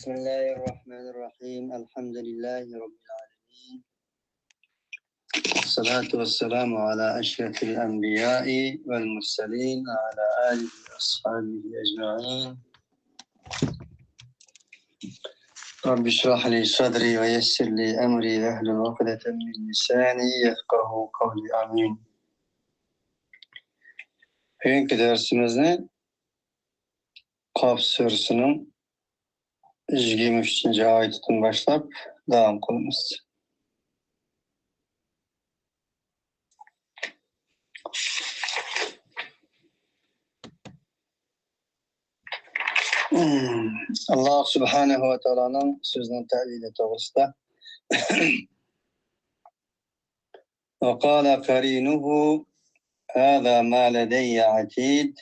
Bismillahirrahmanirrahim. Elhamdülillahi Rabbil alemin. Salatu vesselamu ala eşrefil enbiyai vel murselin ala alihi ve ashabihi ecma'in. Rabbi şrah li sadri ve yessir li emri ve ehlul ukdeten min lisani yefkahu kavli amin. Bugünkü dersimizni Kaf Suresi'nin 123. ayetinden başlap devam kılınız. Allah Subhanahu ve Teala'nın sözünün tevili doğrusunda وَقَالَ قَرِينُهُ هَذَا مَا لَدَيَّ عَتِيدٌ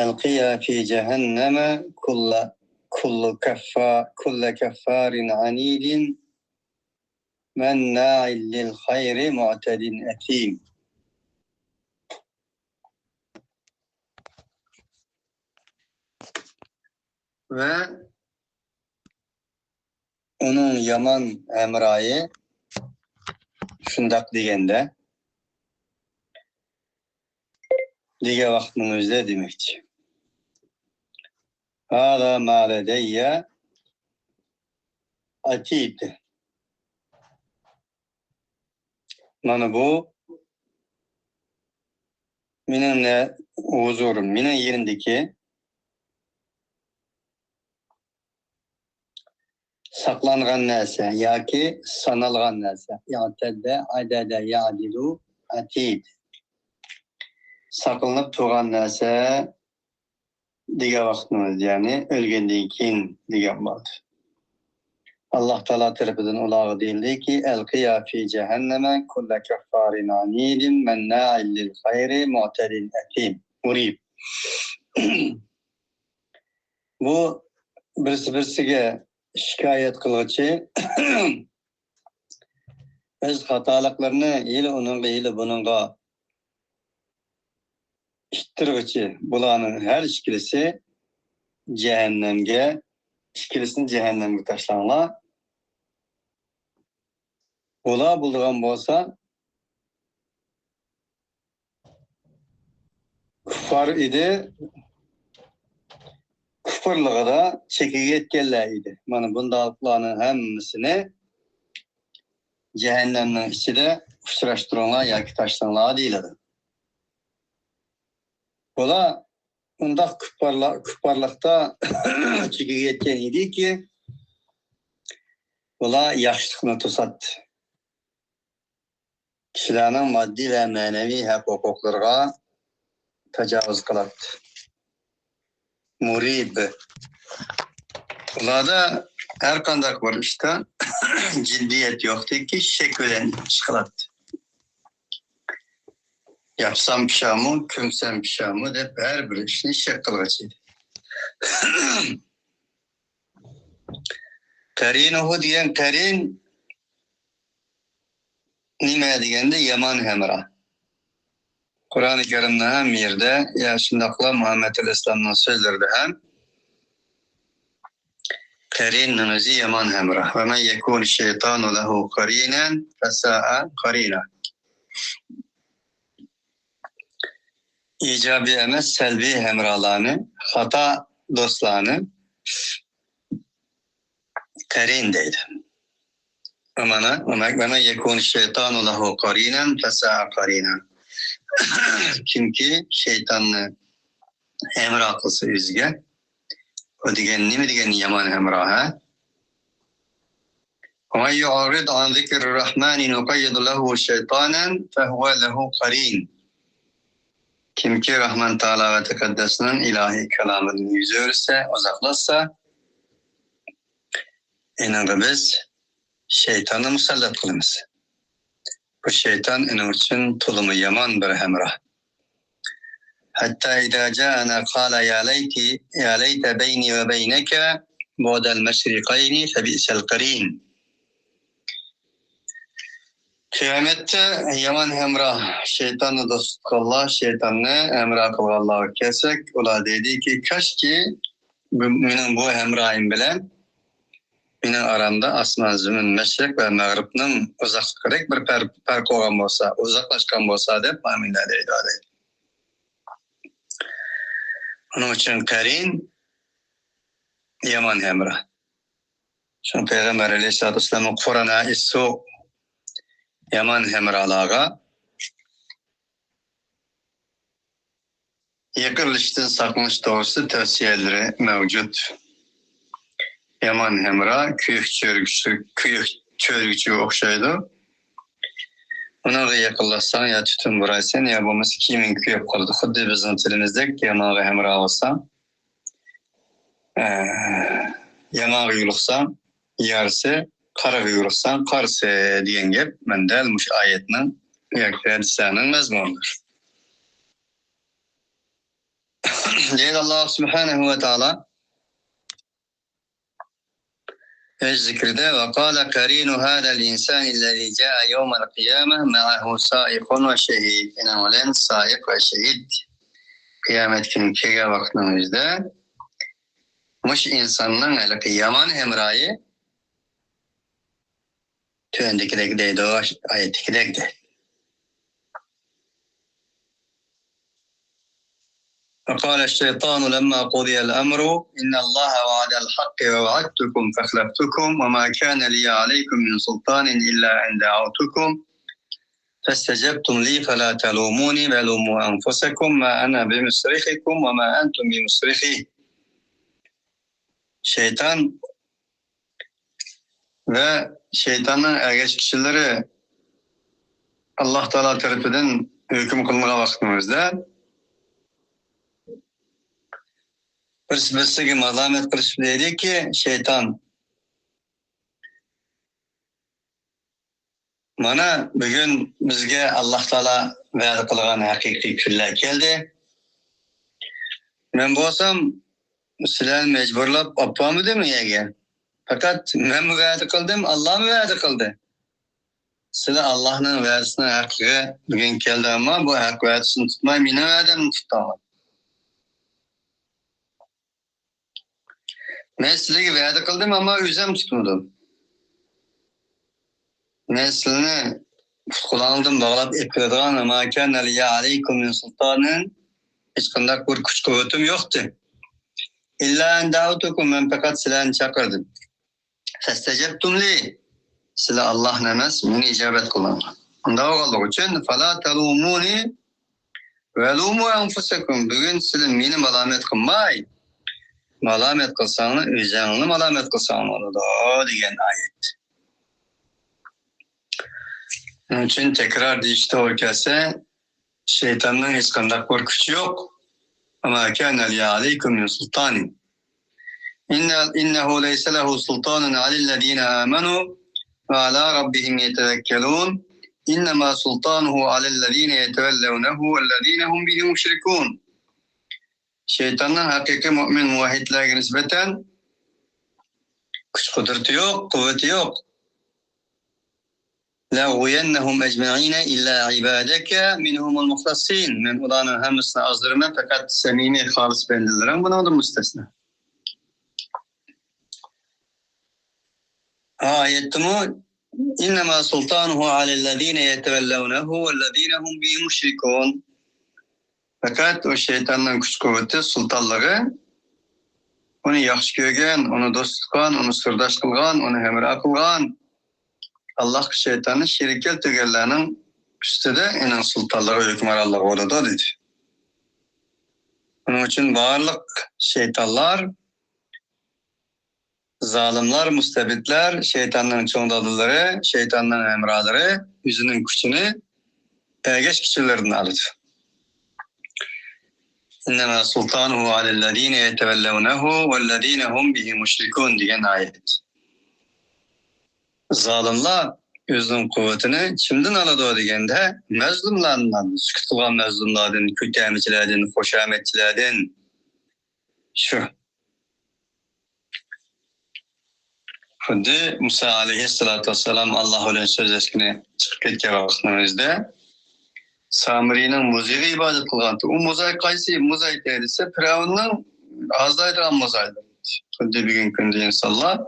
أَلْقِيَا فِي جَهَنَّمَ كُلَّ كَفَّارٍ عَنِيدٍ مَنَّاعٍ لِلْخَيْرِ مُعْتَدٍ أَثِيمٍ. Ve onun yaman emrayı şundak degende dige vaktimizde demekçi. Hâzâ mâ ledeyye atîd. Mana bu minenle huzurum, minen yerindeki saklangan nese, yaki sanalgan nese. Ya'tedde, adede, ya'dilu, atid. Saklanıp tuğan nese dige vaktimiz, yani ölgenden keyin degen vardı. Allah Teala tarafından ulağı değildi ki el-kıya fi cehenneme kulle keffarin anidin menna'il lil hayri mu'tedin etim. Murib. Bu birisiga şikayet kılgıcı öz hatalıklarını ili onunla ili bununla iştirgıcı bulanın her işkilisi cehennemge işkilisini cehennemge taşlanla ola bulduğun bolsa kuffar idi, kufurluğa da çekigi yetkenler idi. Mana bundalıklarının hemmisini cehennemden içinde uçuraştırınlar yaki taşlanlar değildi. Ola onda kuffarlıkta çekigi yetken idi ki ola yaşlıkını tusattı. Kişilerin maddi ve manevi hak hukuklarına tecavüz kılattı. Murib. Bunlarda her kandak var işte ciddiyet yoktu ki şekülen çıkılattı. Yapsam pişamı, kümsem pişamı de her bir işini şek kılgıcıydı. Karinuhu diyen karin nime degende yaman hemra. Kur'an-ı Kerim'de hem yerde ya şundakla Muhammed Aleyhisselam'ın sözlerde hem karin nınızı yaman hemra. Ve men yekûn şeytanu lehu karinen fesâ'a karina. İcabi emez selvi hemralarını, hata dostlarını karin deydi. Ve men yekûn şeytanu lehu karinen fesâ'a karina. Kim ki şeytanlı emra kılsa üzge, o digenini mi digenini yaman emraha. وَمَنْ يُعْرِضْ عَنْ ذِكْرِ الرَّحْمَانِ نُقَيِّضْ لَهُ شَيْطَانًا فَهُوَ لَهُ قَرِينٌ. Kim ki Rahman Teala ve Tekaddes'inin ilahi kelamını yüzü örse, uzaklaşsa, inanı biz şeytanı musallat kılımız. Bu şeytan onun için tulumu yaman bir hemrah. Hatta idâ câena kâle yâ leyte beyni ve beyneke bu'del meşrikayni febi'sel qarîn. Kıyamette yaman hemrah şeytanı dost kıllah, şeytanı emrah kıllah kesek. Ula dedi ki kaç ki mening bu hemrahim bilen mening aramda asman zimin meşrek ve mağribning uzaklık bir fark olgan bolsa, uzaklaşkan bolsa dep mamilla deydi. Onun için karin yaman hemrah. Şun Peygamber Aleyhisselatü Vesselam'ın Kur'an'a issu yaman hemralaga yakırlıştın saklanış doğrusu tavsiyeleri mevcut. Yaman hemra kuyuk çörgücü okşaydı. Ona da yakınlaşsan ya tütün buraysan ya bu mesela kimin kuyuk kaldı. Xuddi bizim tilimizdeki yaman hemra olsa yaman yuluqsan yarısı, qara yuluqsan qarısı diyen gep mende elmuş ayetinin yakıdisanın mezmunudur. Deydi Allah Subhanahu ve Teala zikrde ve kâle karînu hâdel insânillezî câe yevmel kıyâmeh me'ahu sâikun ve şehîd. İnanılen sâik ve şehid. Kıyamet günü kege vaktimizde muş insanın eli yaman hemrayı tüyendeki deydi o ayetteki deydi. فقال الشيطان لما قضي الأمر إن الله وعد الحق ووعدتكم فأخلفتكم وما كان لي عليكم من سلطان إلا أن دعوتكم فاستجبتم لي فلا تلوموني ولوموا أنفسكم ما أنا بمصرخكم وما أنتم بمصرخي. Şeytan ve şeytanın ergeç kişileri Allah Teala tarafından hüküm kılmaya vaktimizde birisi malamet kılıç dedi ki şeytan mana bugün bizge Allah Teala vaat kılgan hakiki küller geldi. Men bolsam sizler mecburlap appamı demeyege. Fakat men vaat kıldım, Allah mı vaat kıldı? Sizler Allah'ın vaadisine hakkı bugün geldi ama bu hak vaadisini tutmay, mine vaadini tutamam. Ben sizlere vaat kıldım ama üzem tutmadım. Ben sizlerine kulağımdan bağlap epilediğin ama kâne liye aleykum min sultanın hiç kandak bir güç kuvvetim yoktu. İlla en davutukum ben fakat sizlerini çakırdım. Festecebtum li. Sizler Allah nemez, beni icabet kılın. Onda o kaldık için فَلَا تَلُومُونِ وَلُومُوا أَنْفُسَكُمْ. Bugün sizler beni malamet kılmayın. Malamet kılsanı, üzerine malamet kılsanı olur da diyen ayet. Onun için tekrar işte o kese şeytanın hiç kandak korkusu yok. Ama kâne liye aleykum min sultanin. İnnehu leyse lehu sultanun alellezîne âmenû ve alâ rabbihim yetevekkelûn. İnnemâ sultanuhu alellezîne yetevellevnehu vellezîne hum bihi müşrikûn. Şeytanın hakiki mümin muvahhidlerine nispeten güç kudreti yok, kuvveti yok. لَغْوِيَنَّهُمْ اَجْمَعِينَ اِلَّا عِبَادَكَ مِنْهُمُ الْمُخْلَصِينَ. Men ulanın hemsine azdırmam fakat semimi halis bendilerim. Buna da müstesna. Ayetimi İnnemâ sultanuhu alellezîne yetevellevnehu vellezîne hum bihi müşrikûn. Fakat o şeytanın güç kuvveti sultanları onu yaxşı görgen, onu dost tutgan, onu sırdaş kılgan, onu hemra kılgan Allah şeytanın şirikel tügellerinin üstüde inen sultanları hükümranlar orada dedi. Onun için varlık şeytanlar, zalimler, müstebitler, şeytanların çoğundadıları, şeytanların emraları, yüzünün gücünü ergeç kişilerden alır. İnnemâ sultanuhu alellezîne yetevellevnehu vellezîne hum bihi müşrikûn diyen ayet. Zalimler yüzünün kuvvetini kimden aladı degende mezlumlardan, sıkıtılan mezlumlardan, kötüemicilerden, hoşametçilerden şu. Xuddi Musa aleyhissalatu vesselam Allah'ın söz eskine çıkıp ketken vaxtımızda Samiri'nin muziga ibadet kılgantı. O muzay qaysi muzay dediyse Firavun'un azdaydır ammaz aydır. Xuddi bugün kunde insanlar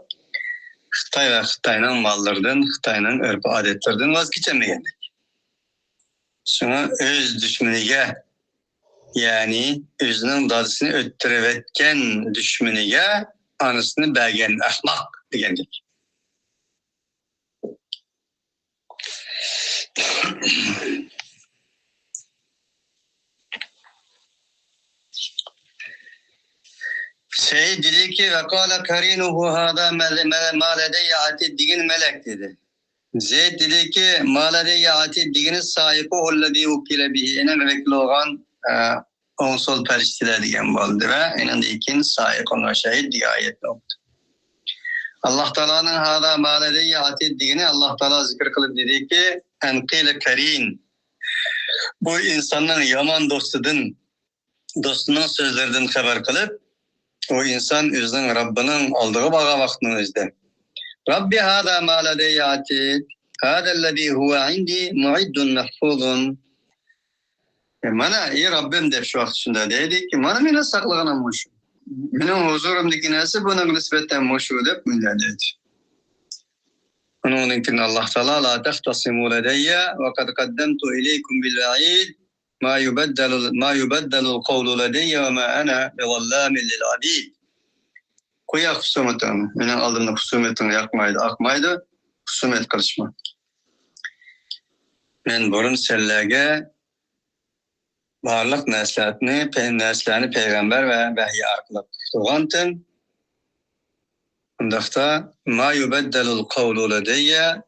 Xitay ve Xitay'nın mallardan, Xitay'nın örf adetlerden vazgeçemeyendik. Şuna öz düşmeniga, yani özünün dadısını öttürüvetken düşmeniga anısını bergen ahmak degendik. Dedi ki ve kâle karinuhu hâdâ mâ ledeyye atid digin melek dedi. Zeyd dedi ki mâ ledeyye atid diginin sahibi ollezî ukile bihi. Enen mevekli olan onsol periştiler diyen oldu ve enen dikin sahibi ona şehit diye ayet oldu. Allah Teala'nın hâdâ mâ ledeyye atid digini Allah Teala zikir kılıp dedi ki enkile karin. Bu insanın yaman dostunun sözlerden haber kılıp o insan özünün Rabbinin aldığı bağa vaktinin özde. Rabbi hâdâ mâ ledeyye atid, hâdellezî huve indi mu'iddun mahfûzun. Mana iyi Rabbim de şu vakit şunda dedi ki, mana mene saklığına muşu. Benim huzurumdaki nesi buna nisbetten muşu deyip mülle dedi. Onun için Allah Teala la tehtasimû ledeyye ve kad kaddemtu ileykum bil va'id. Ma yubeddelu kavlu ledeyye ve ma ana bizallamin lil abid. Kuya husumetin, benim aldığımda husumetin akmaydı, husumet kılışma. Men burun sellege varlık neslerini peygamber ve vahyi arkalıp tuğantın. Ondakta ma yubeddelul kavlu ledeyye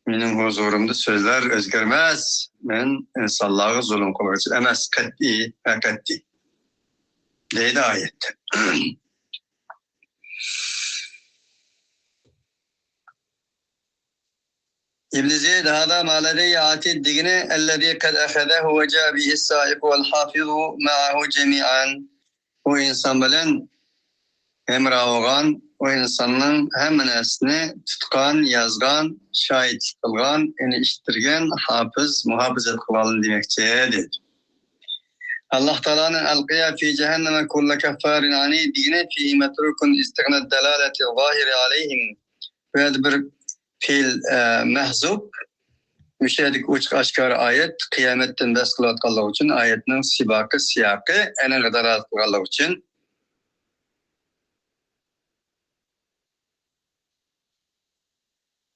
benim huzurumda sözler özgürmez. Men insanlığa zulüm kılmak için emez kat'i. Deydi ayette. İbn Zeyd hâdâ mâ ledeyye atid digine ellezî kad ahadehu ve câ bihi s-sâiku vel hâfizu ma'ahu cemî'an. O insan bilen emra olgan, o insanın hemmenesini tutkan, yazgan, şahit kılgan, eni iştirgen, muhafızet kılalım demekçe dedi. Allah Teala'nın alqıya fi cehenneme kulle keffarin ani dine fi metrukun istigned delaleti zahiri aleyhim. Ve bir fiil mehzub, müşehedik uçuk aşkar ayet, kıyametten beskulat kallahu için ayetinin siyakı, enen kadar az kallahu için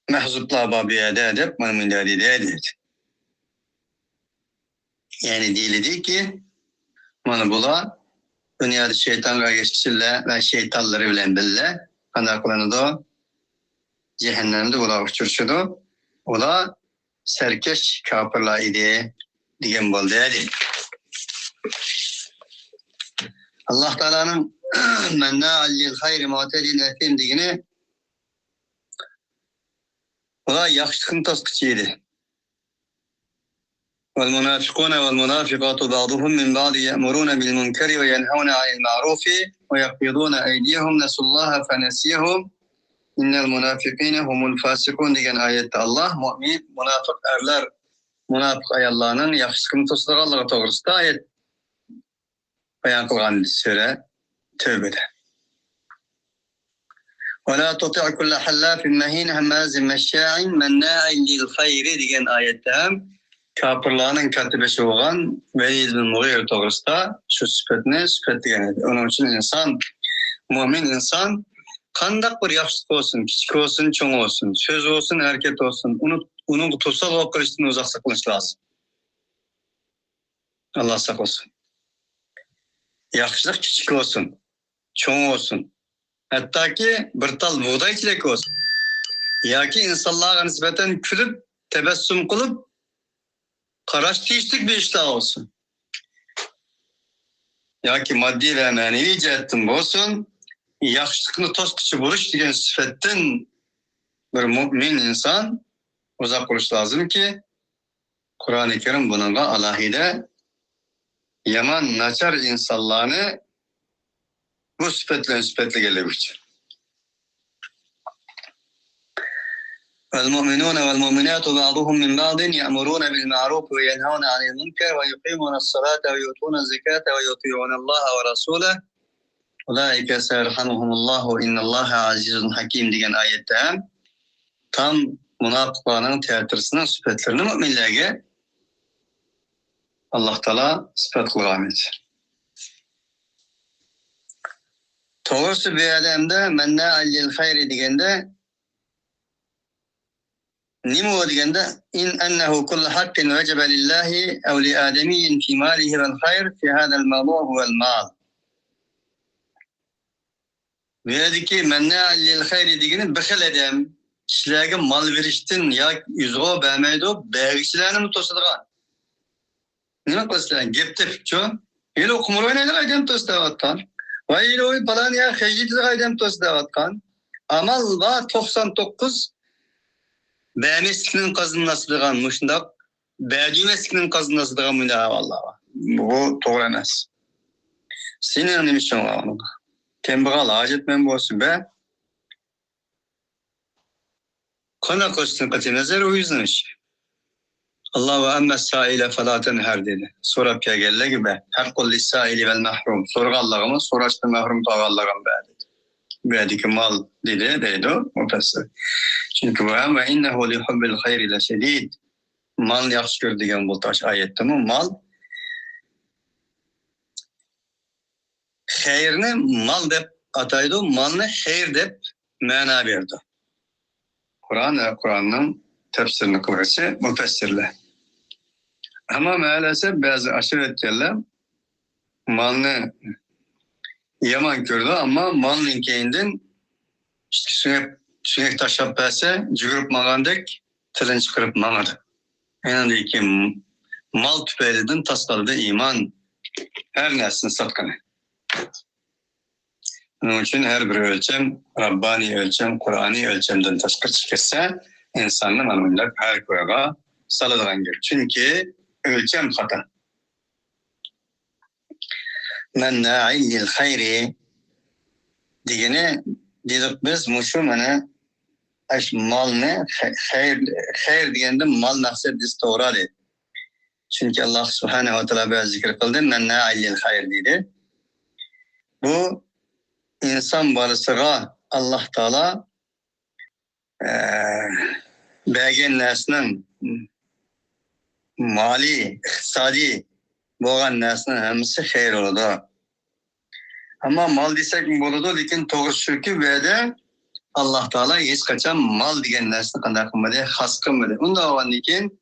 mehzubla babiyede edip manımindadi de edildi. Yani diledi ki bana bula dünyada şeytanlar geçkisiyle ve şeytanları bilen bille kanaklarını da cehennemde ula uçurşudu. Ula serkeş kapırla idi diyen bol dedi. Allah Teala'nın mennâ'al lil hayri mu'tedin etim digini ula yakışıkın tasqıçıydı. والمنافقون والمنافقات بعضهم من بعض يأمرون بالمنكر وينهون عن المعروف ويقبضون أيديهم نسوا الله فنسيهم إن المنافقين هم الفاسقون diyen ayette Allah mümin münafık erler münafık ayallarının yakışıkını toslarlarına doğrusu ayet bayan kılgan süre tövbede. وَلَا تُطِعْ كُلَّ حَلَّافٍ مَهِينٍ هَمَّازٍ مَشَّاعٍ مَنَّاعٍ لِلْخَيْرِ diyen ayette kapırlarının katibeşi olan Velid bin Mughir doğrusu şu sıfat diyen. Onun için mümin insan kandak bir yaxşılık olsun, küçük olsun, çoğun olsun, söz olsun, hareket olsun, onun tutsal o kılıçtan uzak saklanış lazım. Allah saklasın. Yaxşılık küçük olsun, çoğun olsun. Hatta ki bir tal buğday çilek olsun. Ya ki insanlığa nispeten külüp, tebessüm kılıp, karaş değiştik bir iştah olsun. Ya ki maddi ve manevi cihetten olsun, yaxşılıkını toskuçu buluş diyen sıfetten bir mümin insan uzak oluş lazım ki Kur'an-ı Kerim bununla alahide yaman naçar insanlarını bu sıfetle gelebilir. والمؤمنون والمؤمنات بعضهم من بعض يأمرون بالمعروف وينهون عن المنكر ويقيمون الصلاة ويؤتون الزكاة ويطيعون الله ورسوله Ulaike serhanuhumullahu innallaha azizun hakim degan ayette tam münafıkların teatrisinin süpetlerini müminlerge Allah Teala süpet kılgan. Doğrusu bir alemde menna'al lil hayri degende nimo degende in ennehu kullu hakkın vecebe lillahi ev li ademiyyin fi malihi vel hayr fi hadal mevdu huvel mal. Ve'deki menna'al lil hayri degende bexil edem kişilerge mal veriştin ya yüzgo bermeydo bergişlerini mi tosadıgan? Nima qilsizlar? Gepte fikcho. Yelo qumur o'ynaydi qaydam to'sdavatgan. Va yelo falan ya xejit qaydam to'sdavatgan. Amal va 99 beğenmeslikning qazınmasıdığan muşundaq beğenmeslikning qazınmasıdığan munda vallahi. Bu to'g'ri emas. Senin nima uchun onu? Kambag'al hojatman bo'lsa be. Qana qo'shtin qatnazar o'yiznish. Allah ve emme saile felaten her dedi. Sorap kelgelle gibi. Her kulli saili vel mahrum. Sorgallarımı soraçtı mahrum tavallarım be dedi. Böyledeki mal dedi o pesi. Çünkü ve innehu li hubbil hayri le şedid. Mal yaxşı gör degen bu taş ayette mi? Mal hayırını mal dep ataydı. Malını hayır dep mana verdi. Kur'an'ın tefsirini kıvrısı müfessirler. Ama maalesef bazı aşiretçiler malını yaman gördü ama malın keyinden sünek taşap belse cügürüp mağandek tilin çıkırıp mağadı. Yani ki mal tüpeylidin tasladı iman her neslini satkanı. Onun için her bir ölçem Rabbani ölçem, Kur'ani ölçemden taşkır çıkırsa insanın anlamıyla her koyağa salıdığın gibi. Çünkü ölçem hata. Menna'il lil hayri diyene dedik biz muşu mana malını hayır diyende mal naksed istoğralı. Çünkü Allah subhanehu ve teala böyle zikir kıldı. Menna'il lil hayr dedi. Bu insan barısıga Allah Teala belgen nesinin mali, iqtisadi bo'lgan narsaning hammasi xayr bo'ladi. Ammo mal desak bo'ladi, lekin to'g'ri shuki bu yerda Alloh taolo hech qachon mal degan narsani qanday qilmadi, xas qilmadi. Unda olgandan keyin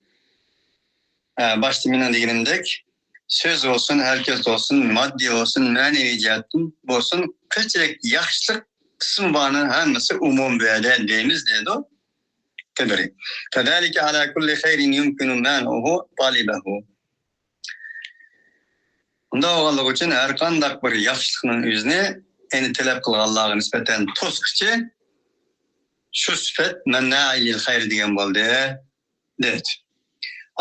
boshda men deganimdek so'z olsun, hareket olsun, moddiy olsun, ma'naviy jihatdan bo'lsin, qanchalik yaxshilik qismi borni hammasi umum bu yerda deymiz dedi. Tebrik. Kadalika ala kulli khairin yumkinu man'uhu talibahu. Unda o'g'anlık uchun har qanday bir yaxshilikning o'zini eni talab qilganlarga nisbatan to'sqichi shu sifat manna'il khair degan bo'ldi dedi.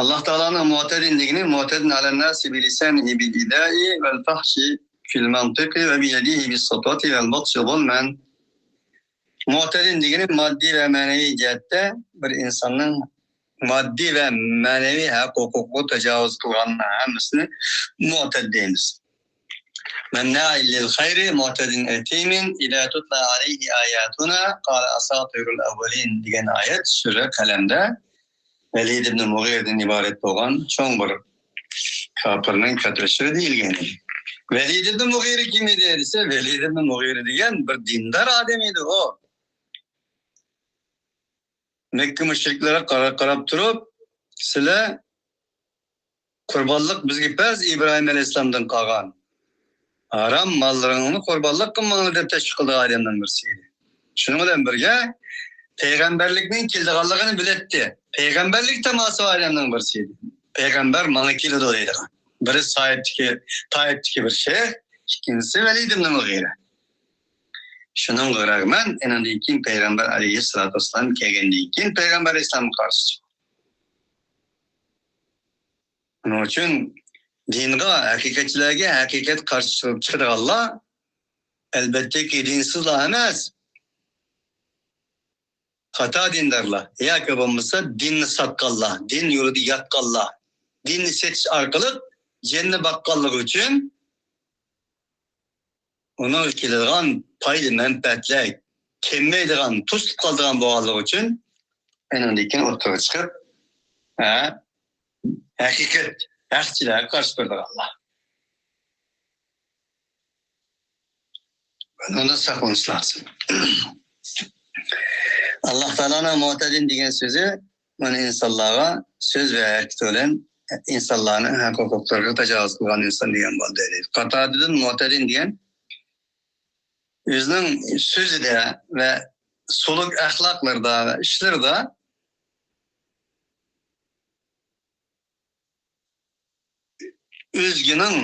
Alloh taoloning mu'tadinligini mu'tadin ala nasi bi lisanihi bil idai vel fahshi fil mantiqi ve bi yadihi bis satati vel batshi zulman. Mu'tadin degani moddiy va ma'naviy jihatda bir insonning moddiy va ma'naviy haq-huquqqa tajovuz qilganini hammasini mu'tad deymiz. Manna'il lil khayri mu'tadin atimin ila tutla alayhi ayatuna qala asatirul awwalin degan oyat sura Qalamda Velid ibn Mughir'dan iborat bo'lgan cho'ng bir kofirning katrashi deyilgan. Velid ibn Mughir kim edi desa, Velid ibn Mughir degan bir dindor odam edi o. Mekke müşriklere qarab turib, sizlar qurbonlik bizga bas İbrahim alayhisalomdan qolgan. Haram mollaringni qurbonlik qilmanglar deb tashviq qilgan odamdan birisi edi. Shuning bilan birga payg'ambarlikning kelganligini biletdi. Payg'ambarlik tamosi odamdan birisi edi. Payg'ambar menga keladi deydi. Biri Taifdagi bir shayx, ikkinchisi Velid ibn Mughira. Şunun rağmen enandan keyin Peygamber aleyhissalatu vesselam kelgandan keyin Peygamber İslamga qarshi chiqdi. Onun uchun dinga, haqiqatchilarga haqiqat qarshi chiqib chiqadiganlar albattaki dinsizlar emas. Xato dindarlar. Yoki bo'lmasa dinni sotganlar, din yo'lida yotganlar. Dinni setish orqali janna boqqanligi uchun Onun keladigan payda manfaatlar kelmaydigan, to'sib qoladigan bo'lganligi uchun endan keyin o'rtaga chiqib, haqiqat, haqchilarga qarshi turdi Allah. Bundan saqlanish lazım. Allah Teala'nın mu'tedin degan so'zi mana insonlarga so'z va hareket bilan insonlarning haq huquqlariga tajovuz qilgan inson degan bo'ldi. Qatadadan mu'tedin degan o'zining so'zida va soluk axloqlarda va ishlarida o'zgining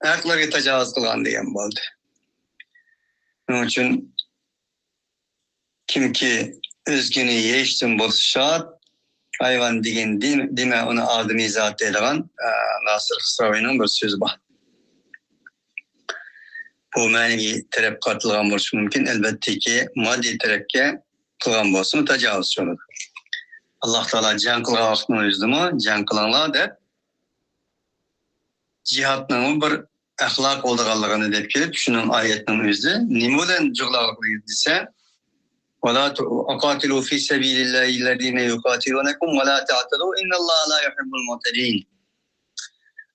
haqlariga tajovuz qilgan degan bo'ldi. Onun uchun kimki o'zgini yeyishdan bo'lsa shart, hayvon degan dema uni odamiy zot deydigan Nasir Xisrovining bir so'zi bor. Bu ma'naviy taraf qatilgan bo'lishi mumkin, albattaki moddiy tarafga qilgan bo'lsa tajovuz bo'ladi. Alloh taolo jang qilgan vaqtning o'zida jang qilinglar deb jihadning bir axloq bo'lganligini deb kelib, shuning oyatning o'zi nima bilan jug'liqli desa, ولا أقاتلوا في سبيل الله الذين يقاتلونكم ولا تعتدوا إن الله لا يحب المعتدين.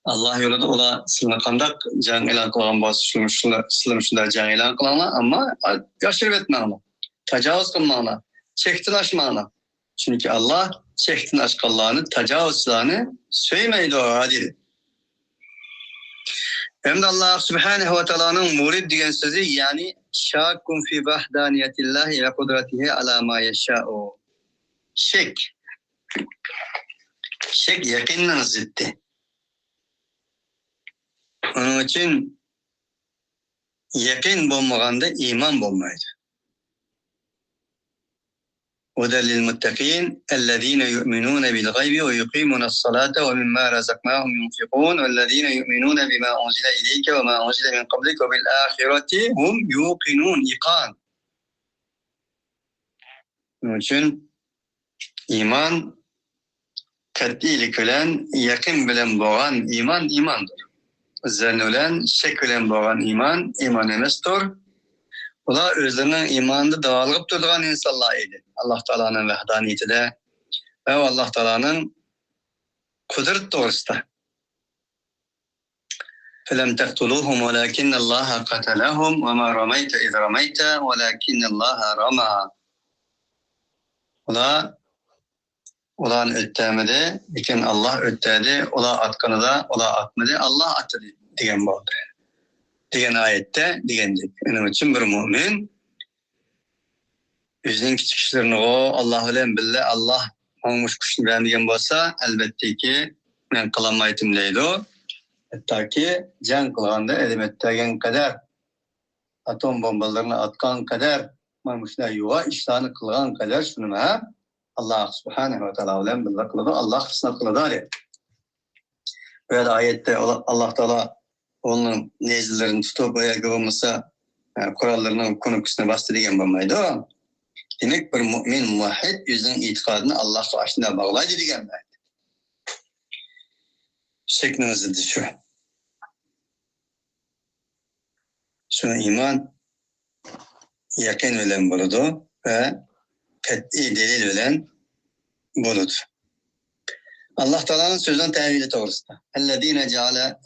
Allah yolunda ola sizlarga qandaq jang e'lon qilgan bo'lsa, sizlar shunday jang e'lon qilinglar, ammo yashirib etmanglar. Tajovuz qilmanglar, chekdan oshmanglar. Chunki Allah chekdan oshganlarni, tajovuzchilarni so'ymaydi dedi. Hem de Allah Subhanahu ve Taala'nın murid degan so'zi, ya'ni şakkun fi vahdaniyatillahi ve kudratihi ala ma yasha'u. Shek yaqinning ziddi. Onun için yaqin bo'lmaganda iymon bo'lmaydi. هدى للمتقين الذين يؤمنون بالغيب ويقيمون الصلاة ومما رزقناهم ينفقون والذين يؤمنون بما أنزل إليك وما أنزل من قبلك وبالآخرة هم يوقنون إيقان. Onun için iman kat'ilik bilen, yakın bilen boğan imandır. Zan bilen, şek bilen boğan iman emasdir. Ular özlerinin imanında dağılıp durduğun insanlar idi. Allah Teala'nın vahdaniyetinde ve Allah Teala'nın kudret doğrusunda. فَلَمْ تَقْتُلُوهُمْ وَلَكِنَّ اللّٰهَ قَتَلَهُمْ وَمَا رَمَيْتَ اِذْ رَمَيْتَ وَلَكِنَّ اللّٰهَ رَمَى. Ulan öttemedi, lakin Allah öttedi, ular atkanı da, ular atmadı, Allah attı diyen oldu. Diyen ayette diyendik. Onun için bir mümin özünün küçük işlerini Allah bilen bille Allah olmuş kuşunu vermeyen olsa elbette ki ben kılamaydım deydi o. Hatta ki can kılağında elim ettiğin kadar atom bombalarını atkan kadar olmuşlar yuva işlerini kılağın kadar şunu Allah Subhanahu ve Teala bilen bille kılıdı. Allah kısına kılıdı. Böyle ayette Allah Teala onun nezlerini tutup ayağa olmasa kurallarının konusuna bastı diyen olmaydı o. Demek bir mümin muvahhid yüzünün itikadını Allah'a aşkına bağlaydı diyen olmaydı. Şeklinizi düşün. Sonra iman yakın bilen buludu ve kat'i delil bilen buludu. Allah Teala'nın sözünün tevhili doğrusunda.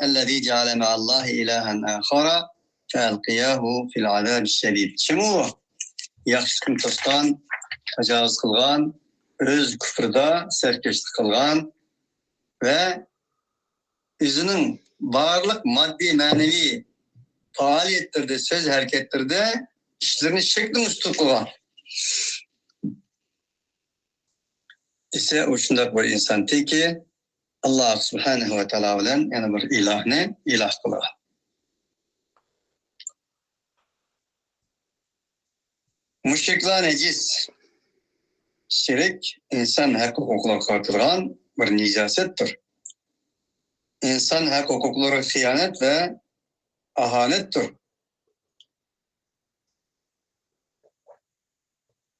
Ellezî ceale me'allâhi ilâhen âkhara fe'elqiyâhu fil azâbişşedîd. Kim o? Yaxşılıkını tostan, tajavuz kılgan, öz küfrda serkeşlik kılgan ve özünün varlık maddi manevi faaliyettirde, söz harekettirde işlerini şeklini üstü kılgan. ise o şundak bir insan ki Allah Subhanahu ve Teala bilen yani bir ilah kılar. Müşrikler necis. Şirk insan hak hukuklarına kartılgan bir nicasettir. İnsan hak hukuklara hıyanet ve ahanettir.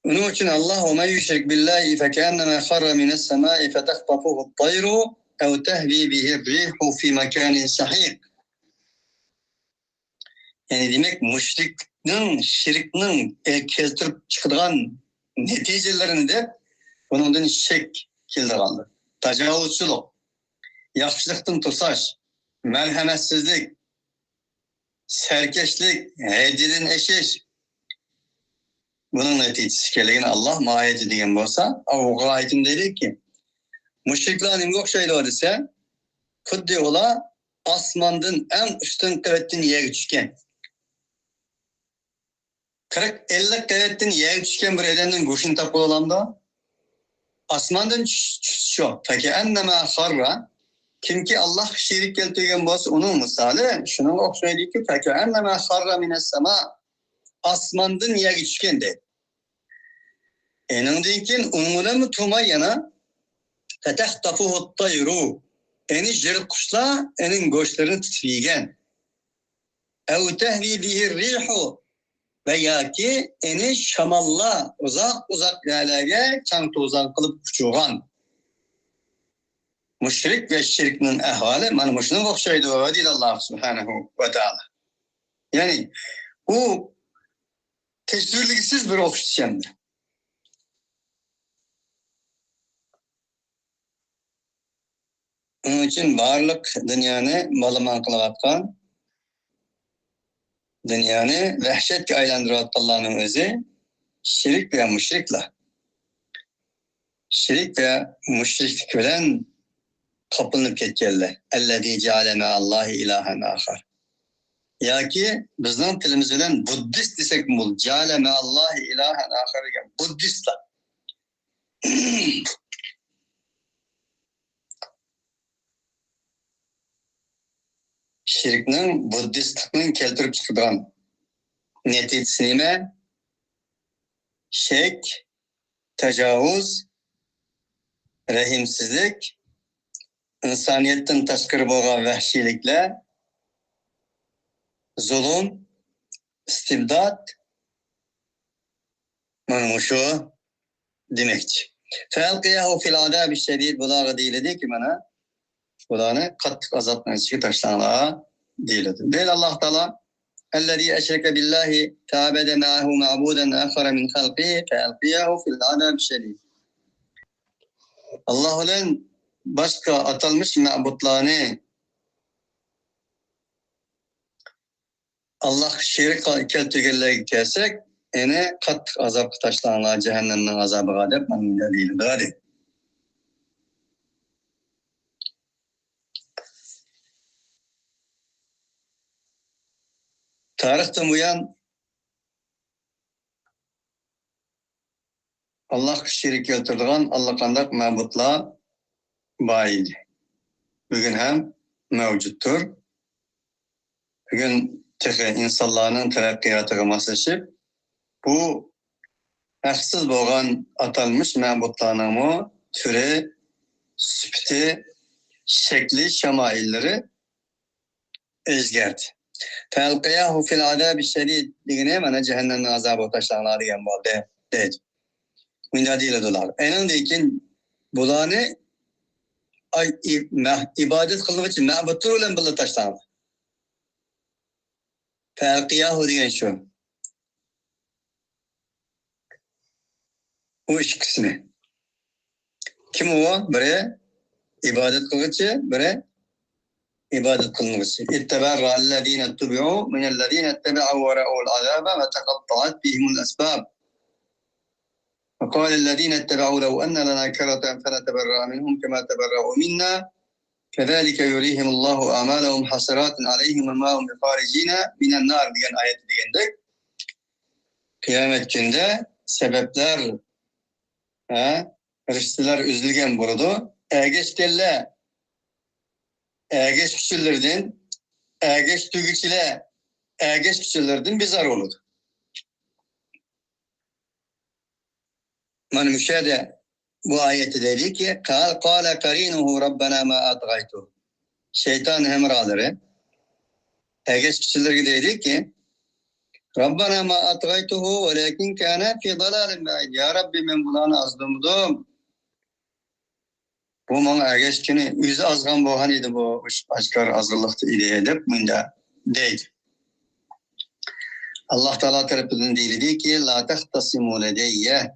Onun için Allah وَمَنْ يُشْرِكْ بِاللّٰهِ فَكَأَنَّمَا خَرَّ مِنَ السَّمَاءِ فَتَخْطَفُهُ الطَّيْرُ اَوْ تَهْوِي بِهِ الرِّيحُ فِي مَكَانٍ سَحِيقٍ. Yani demek müşriknin, şirknin keltirip çıkılan neticelerini de bunun şek keldirildi. Tacavuzçuluk, yaxşılıktan tosaş, merhametsizlik, serkeşlik, hedidin eşiş. Bunun neticesi keligini Allah mahiyeti degan bolsa, o ayetinde dedi ki, müşrikler nimga o'xshaydi desa, xuddi ular osmondan eng ustun qavatdan yerga tushgan. 40-50 qavatdan yerga tushgan bir odamning go'shini topib olamda. Osmondan tushish yo'q. Taki annama kharra, kimki Allah sherik keltirgan bo'lsa, uning misoli shunga o'xshaydiki, taki annama kharra minas sama, osmondan yerga tushgan deydi. Eningdan keyin undan tuma yana fatahtafuhu at-tayru. Eni jirik qushlar ening go'shtlarini tutib yegan. Aw tahvi bihi ar-rihu, veya ki eni şamalla uzak yerlerge çan tozan kılıp uçuğan. Müşrik ve şirkinin ehvali bana müşrinin okşaydı ve değil Allah subhanahu ve ta'ala. Yani bu teşvirliksiz bir okşayışandır. Onun için varlık dünyanı malaman kılavatkan, dünyanı vehşetke aylandırıvat Allah'ın özü, şirk ve müşrikle. Şirk ve müşriklik bilen kapılınıp ketkenler. Ellezî ceale me'allâhi ilâhen âkhar. Ya ki bizden tilimiz bilen Buddist desek mi bul? Ceale me'allâhi ilâhen âkhar. Buddistler. Şirknin, Buddistliknin keltirip çıkıdan neticesi nime? Şek, tecavüz, rahimsizlik, insaniyetten taşkır boğan vahşilikle, zulüm, istibdat, mana şu demekçi. Felqiyahu fil adabi şedid bulağı deyildi ki mana bularını katlık azaptan içki taşlanlığa deyildi. Değil Allah Teala ellezî eşreke billahi ta'abede ma'ahu ma'buden akhara min halqihi felqiyahu fil adabi şedid. Allah'ın başka atılmış ma'budlarını Allah şerik keltirgenlerine gelsek, ene katlık azap taşlanlığa cehennemden azabı gadep manında değildir. Hadi. Tarihten bu yan Allah şerik keltirdiğin Allah kandak ma'budlar bayidi. Bugün hem mevcuttur. Bugün insanların terakkiyatıga maslaşıp bu haksız boğan atalmış ma'budlarının türü, süpti, şekli, şemailleri özgerdi. Felqiyahu fil adabi şedid digine mana cehennemden azabı taşlanlar diyen boldu deydi. Minda değil dolar. Enindeyken bularını ibadet kılmak için ma'budlar olan billa taşlandı. Felqiyahu diyen şu. O üç kısmı. Kim o? Biri ibadet kılıcı, biri ibadet kılınışı. İtteberra allezîne tubi'u minellezîne ettebe'u ve re'ul azâbe ve tekatta'at bihimul esbâb. وقال الذين اتبعوا لو أن لنا كرة فنتبرأ منهم كما تبرأوا منا كذلك يريهم الله أعمالهم حسرات عليهم وما هم بخارجين من النار diyen ayeti diyendik. Kıyamet günde sebepler rüştüler üzülgen burada. Ergeç delle ergeç küçüllerden ergeç tügüçile ergeç küçüllerden bizar olur. Man müşahede bu ayeti dedi ki kâle karinuhu rabbena ma atgaytuhu. Şeytan hemraları ergeç küçüller dedi ki Rabbena ma atgaytuhu velakin kana fi dalalin ba'id. Ya Rabbi men bularni azdımdım. Bu mana ergeç günü yüzü azgan boğan idi bu aşkar azgınlıkta idi edip bunda deydi. Allah Teala tarafından deyildi ki la tahtasimu ledeyye.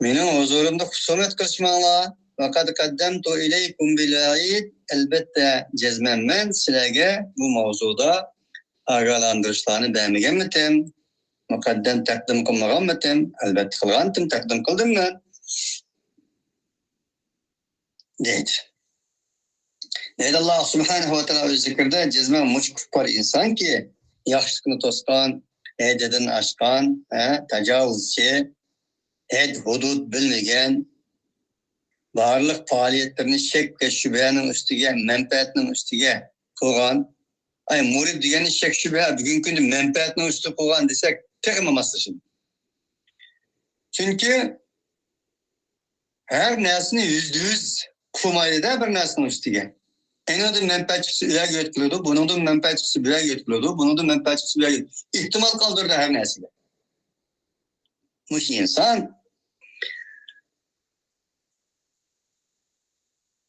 Benim huzurumda husumet kılışmalar. Fakat kaddemtu ileykum bil ayid. Elbette cezmen men sizlerge bu mavzuda agalandırışlarını beğenmegenmitim. Mukaddem takdim kılmaganmitim. Elbette kılgantim, takdim kıldım ben. Deydi. Deydi Allah subhanahu ve teala öz zikirde cezmen muç kupar insan ki yaxşılıkını toskan, ededen aşkan, tecavüzçi, hudud bilmegen, barlık faaliyetlerini şek ve şüphenin üstüge, menfaatinin üstüge koygan, ay murid degeni şek şüphe, bugünkü menfaatinin üstü koygan desek tekmaması şimdi. Çünkü her nesini %100 kumaydı da bir nesinin üstüge. Enodun menfaatçısı üye götürüyordu, bunun da menfaatçısı üye götürüyordu, bunun da menfaatçısı üye götürüyordu. İhtimal kaldırdı her nesile. Muş insan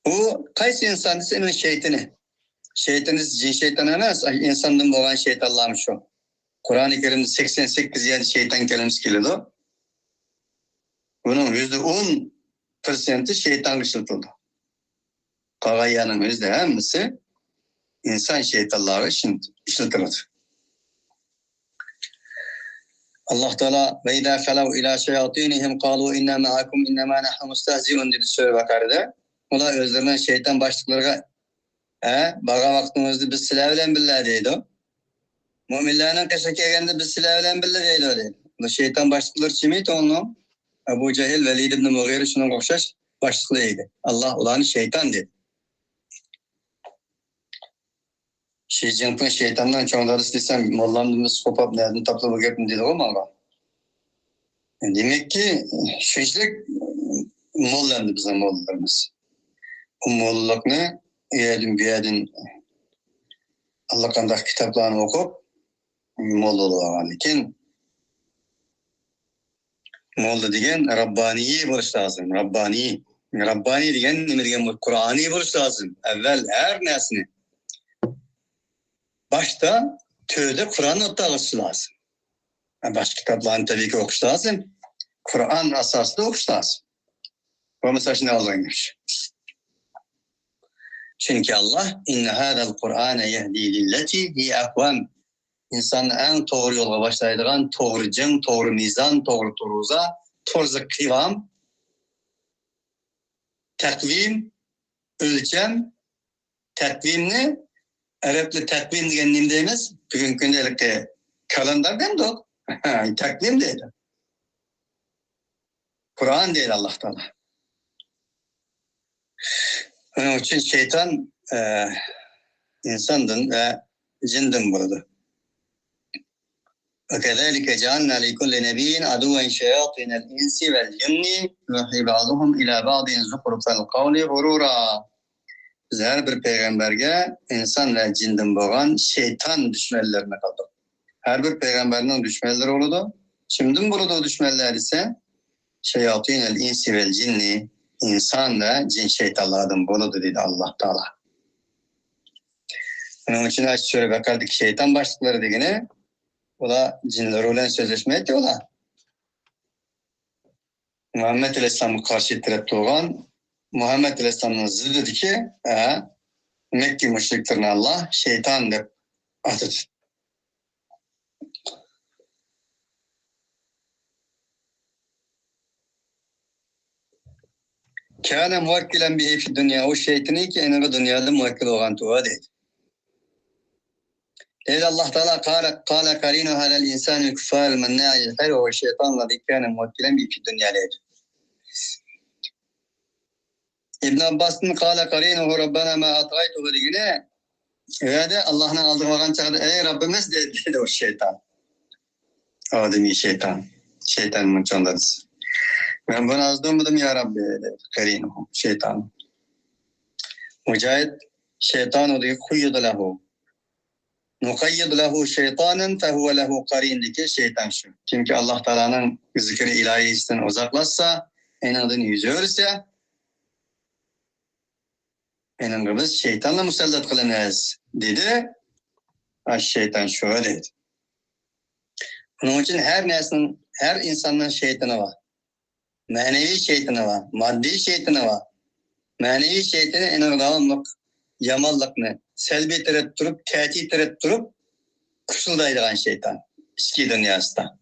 o kaysi insan senin şeytanı. Şeytanız cin şeytan emas, insandan boğan şeytanlarmış o. Kur'an-ı Kerim'de 88 yani şeytan kelimesi geliyordu. Bunun %10% şeytan ışıltıldı. Kagayanın %10'si insan şeytanları ışıltıldı. Allah Teala ve idâ felav ilâ şeyatînihim kâlû inna ma'akum innemâ nahnu mustehzi'un dedi Sûre Bakara'da. Ola özlerine şeytan başlıklarına baga vaktimizde biz silah bilen billah deydi o. Müminlerinin kışa kelgende biz silah bilen billah deydi o deydi. Bu şeytan başlıkları çimiydi onun? Ebu Cehil, Velid ibn Mughire şunun okşaş başlıklıydı. Allah ulanı şeytan dedi. Xi Jinping şeytandan çoğunları istesem mollamdığımız kopap nereden taplı bu gepim dedi o mu? Demek ki şişlik mollandı bize mollarımız. O molluluk ne? Eğedim bir yerden Allah kandak kitaplarını okup molluluğu var. Lakin mollu degen Rabbaniyi buluş lazım. Rabbani. Rabbani degen nime degen Kur'an'ı buluş lazım. Evvel her nesini. Başta tövde Kur'an'ı okuması lazım. Başka kitaplarını tabii ki okuş lazım. Kur'an asasında okuş lazım. Bu mesajını alınmış. Çünkü Allah inne hâzel Kur'âne yehdi lilleti hi akvam. İnsanın en doğru yola başlaydıran doğru cem, doğru mizan, doğru turuza, doğru kıvam, takvim, ölçem, takvimni, Araplı takvim degen neyim deymiz? Bugün gündelikte kalendar değil mi o? Takvim değil. Kur'an değil Allah Teala. Onun için şeytan insandın ve cindin burada. وكذلك جعلنا لكل نبي عدوا شياطين الإنس والجن يوحي بعضهم إلى بعض زخرف القول غرورا. Biz her bir peygamberge insan ve cinden boğan şeytan düşmanlarına kaldık. Her bir peygamberinin düşmanları oldu. Şimdi burada düşmanlar ise şeyatin el insi vel cinni insan ve cin şeytanlardan buludu dedi Allah Teala. Onun için şöyle bakardık şeytan başlıkları degene o da cinler olan sözleşme ediyorlar. Muhammed Aleyhisselam'ı karşı tarafta olan Muhammed Aleyhisselam'ın zıddıdı ki Mekke müşriklerine Allah şeytan de atıdı. Kâne muvakkilen bihi fi dünya o şeytani ki enine dünyada muvakkil olan tuğa değil. Dedi Allah Teala kâle karînu halel insânil küffâril mennâ'il hayr ve şeytanla kâne muvakkilen bihi fi dünya değil. İbn Abbas'ın kâle karînuhu Rabbena ma atgaytuhu digine ve de Allah'ın aldırmagan çağda ey Rabbimiz dedi o şeytan. Ademi şeytan. Şeytanın çandarısı. Ben bunu azdırmadım ya Rabbi dedi. Karînuhu şeytan. Mücahit şeytan o diye kuyyudu lehu. Nukayyid lehu şeytanen fehuve lehu karin diye şeytan şu. Çünkü Allah Teala'nın zikri ilahisinden uzaklaşsa, en adını yüzü örse, enimiz şeytanla musallat kılınız dedi. Şeytan şöyle dedi. Onun için her insanın şeytanı var. Manevi şeytanı var. Maddi şeytanı var. Manevi şeytanı en davamlık yamanlıkını selbi terep durup, tehdit terep durup kusuldaydigan şeytan. İçki dünyasında.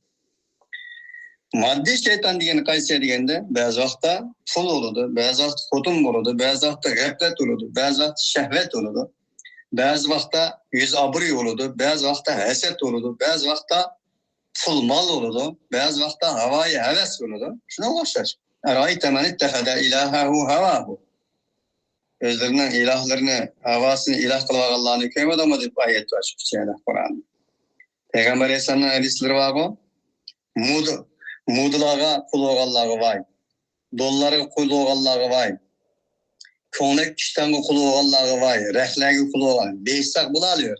Maddi şeytan degeni qaysi degende bazı vaqtda pul oludu, bazı vaqtda xotin boludu, bazı vaqtda g'aflat oludu, bazı vaqtda shahvat oludu, bazı vaqtda yüz obro'y oludu, bazı vaqtda hasad oludu, bazı vaqtda pul mal oludu, bazı vaqtda havoyi havas oludu. Shunga o'xshash. Arayta man ittakhada ilahahu havahu. Özlerinin ilahlarını, havasını ilah kılıp Allah'ını koymadı deb ayet var şu Qur'onda. Peygamber Aleyhisselam'ın hadisleri var mı? Mudulaga kul olganlarga vay. Dollarga kul olganlarga vay. Ko'nglik kishtanga kul olganlarga vay. Rahlarga kul olgan. Beşsak bula alıyor.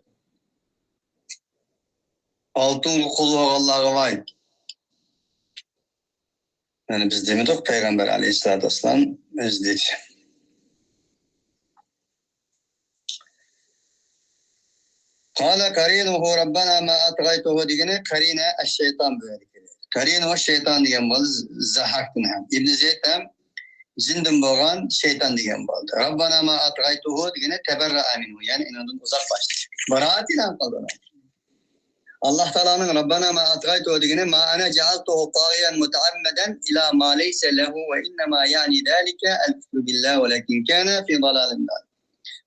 Altınga kul olganlarga vay. Yani biz demedik Peygamber Aleyhisselatü Vesselam öz dedi. Kâle karînuhu Rabbena ma atgaytuhu degene karîne eşşeytan böyle. Karînuhu şeytan degen boldu. Zahaktin hem. İbn Zeyd hem zindin bolgan şeytan degen boldu. Rabbena ma atgaytuhu degene teberra'a minhu. Yani inandan uzaklaştı. Baraat ilan kaldı. Allah Teala'nın Rabbena ma atgaytuhu degene ma ana cealtuhu tağiyen mutaammeden ila ma leyse lehu ve innema yani zâlike el-küfrü billah ve lekin kâne fi dalâlim dâl.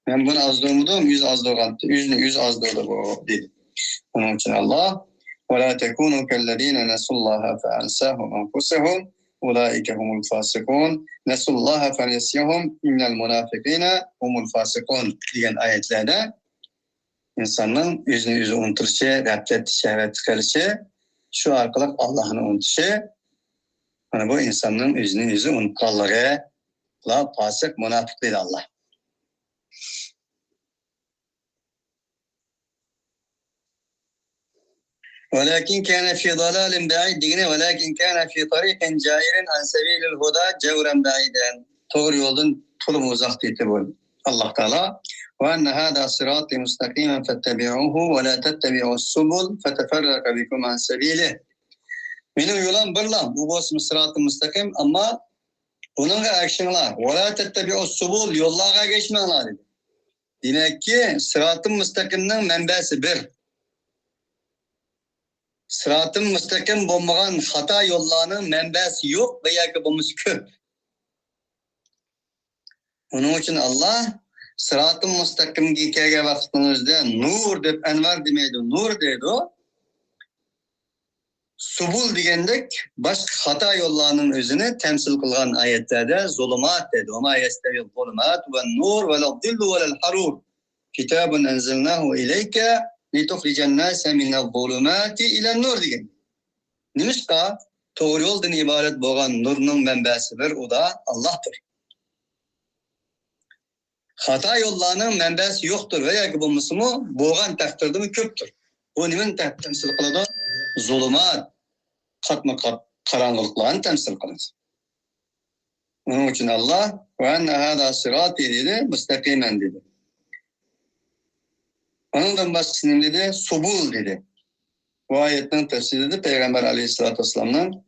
Ben bunu azdığımda yüz azdığım, yüz azdığım bu dedi. Onun için Allah وَلَا تَكُونُوا كَالَّذ۪ينَ نَسُوا اللّٰهَ فَاَنْسَاهُمْ أَنْفُسَهُمْ اُولَٰئِكَ هُمُ الْفَاسِقُونَ نَسُوا اللّٰهَ فَنَسِيَهُمْ اِنَّ الْمُنَافِقِينَ هُمُ الْفَاسِقُونَ diyen ayetlerde insanın yüzünü unutuşu, gaflet, şehvet çıkarışı, şu arkalık Allah'ın unutuşu, hani bu insanın yüzünü unutkalları, la fasık, münafık değil Allah. ولكن كان في ضلال بعيد degene ولكن كان في طريق جائر عن سبيل الهدى جورا بعيدا. Doğru yoldan tulum uzak dedi bu Allah Teala. وأن هذا صراطي مستقيما فاتبعوه ولا تتبعوا السبل فتفرق بكم عن سبيله. Benim yolum birlam. Bu olsun sırat-ı müstakim ama bununla akşamlar. ولا تتبعوا السبل yollara geçmeyenler dedi. Demek ki sırat-ı müstakimnin menbesi bir. Sırat-ı müstakim bulmagan hata yollarının menbesi yok veya ki bulmuş köp. Onun için Allah sırat-ı müstakimge kelgen vaktinizde nur deb envar demeydi, nur deydi o. Subul degendek başka hata yollarının özünü temsil kılgan ayetlerde zulumat dedi. Oma yestevil zulumat ve nur ve l'dillu ve l'harur. Kitabun enzilnahu ileyke lituhricen nase minel zulumati ilen nur degen. Nimişka doğru yoldan ibaret boğan nurunun menbesi bir, o da Allah'tır. Hata yollarının menbesi yoktur veya ki bu musumu boğan takdirde mi köptür. Bu nimin temsil kılıdı? Zulumat, katma karanlıklarını temsil kılıdı. Onun için Allah ve enne hâdâ sirâti dedi, müstakimen dedi. Ondan başkasının dedi, subul dedi. Bu ayetin tefsiri de Peygamber Aleyhisselatü Vesselam'ın